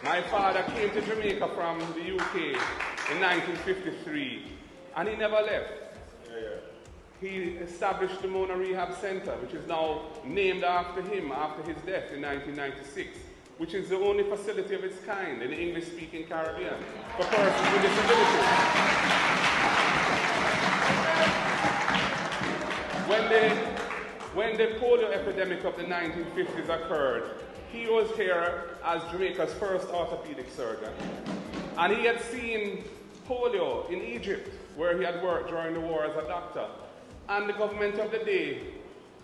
My father came to Jamaica from the UK in 1953, and he never left. He established the Mona Rehab Center, which is now named after him after his death in 1996, which is the only facility of its kind in the English-speaking Caribbean for persons with disabilities. When the polio epidemic of the 1950s occurred, he was here as Jamaica's first orthopedic surgeon. And he had seen polio in Egypt, where he had worked during the war as a doctor. And the government of the day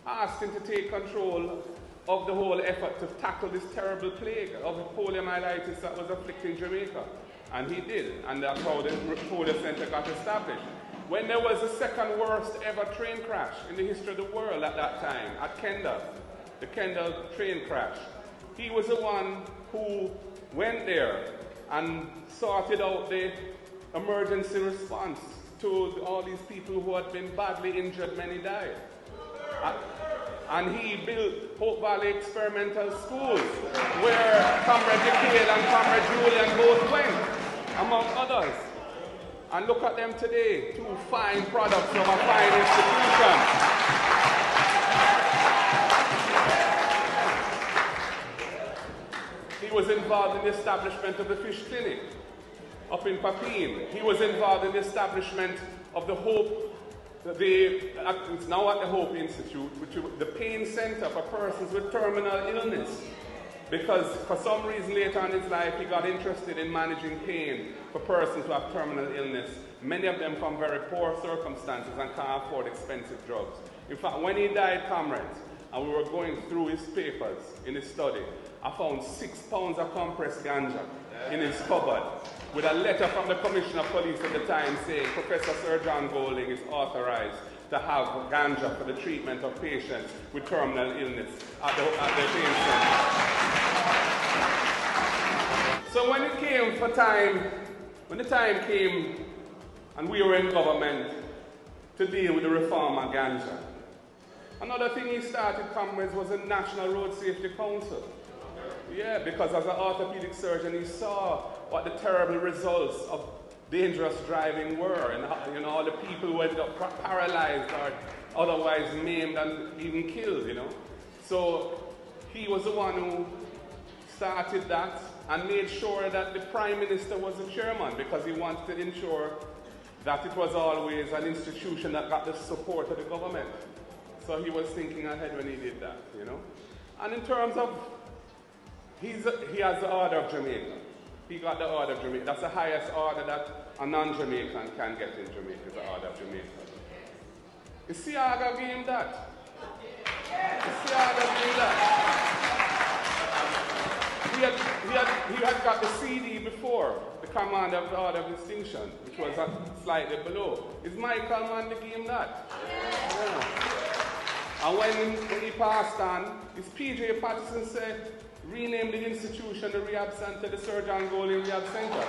asked him to take control of the whole effort to tackle this terrible plague of poliomyelitis that was afflicting Jamaica. And he did, and that's how the polio center got established. When there was the second worst ever train crash in the history of the world at that time, at Kendal, the Kendal train crash, he was the one who went there and sorted out the emergency response to all these people who had been badly injured. Many died. And he built Hope Valley Experimental School, where Comrade Jefferson and Comrade Julian both went, among others. And look at them today, two fine products of a fine institution. He was involved in the establishment of the Fish Clinic up in Papine. He was involved in the establishment of the Hope, it's now at the Hope Institute, which is the pain center for persons with terminal illness. Because for some reason later on in his life, he got interested in managing pain for persons who have terminal illness, many of them from very poor circumstances and can't afford expensive drugs. In fact, when he died, comrades, and we were going through his papers in his study, I found 6 pounds of compressed ganja in his cupboard, with a letter from the Commissioner of Police at the time saying Professor Sir John Golding is authorized to have ganja for the treatment of patients with terminal illness at the pain center. So when it came for time, when the time came and we were in government to deal with the reform of ganja, another thing he started, comrades, was a National Road Safety Council. Yeah, because as an orthopedic surgeon, he saw what the terrible results of dangerous driving were, and you know, all the people who ended up paralyzed or otherwise maimed and even killed, you know. So he was the one who started that and made sure that the Prime Minister was the chairman, because he wanted to ensure that it was always an institution that got the support of the government. So he was thinking ahead when he did that, you know. And in terms of, he has the Order of Jamaica. He got the Order of Jamaica. That's the highest order that a non-Jamaican can get in Jamaica, is the Order of Jamaica. You see how I gave him that? You see how I gave him that? He had got the CD before, the Commander of the Order of Distinction, which was slightly below. Is Michael man that gave him that? Yeah. And when he passed on, his P.J. Patterson said, rename the institution, the rehab center, the Sir John Golding Rehab Center.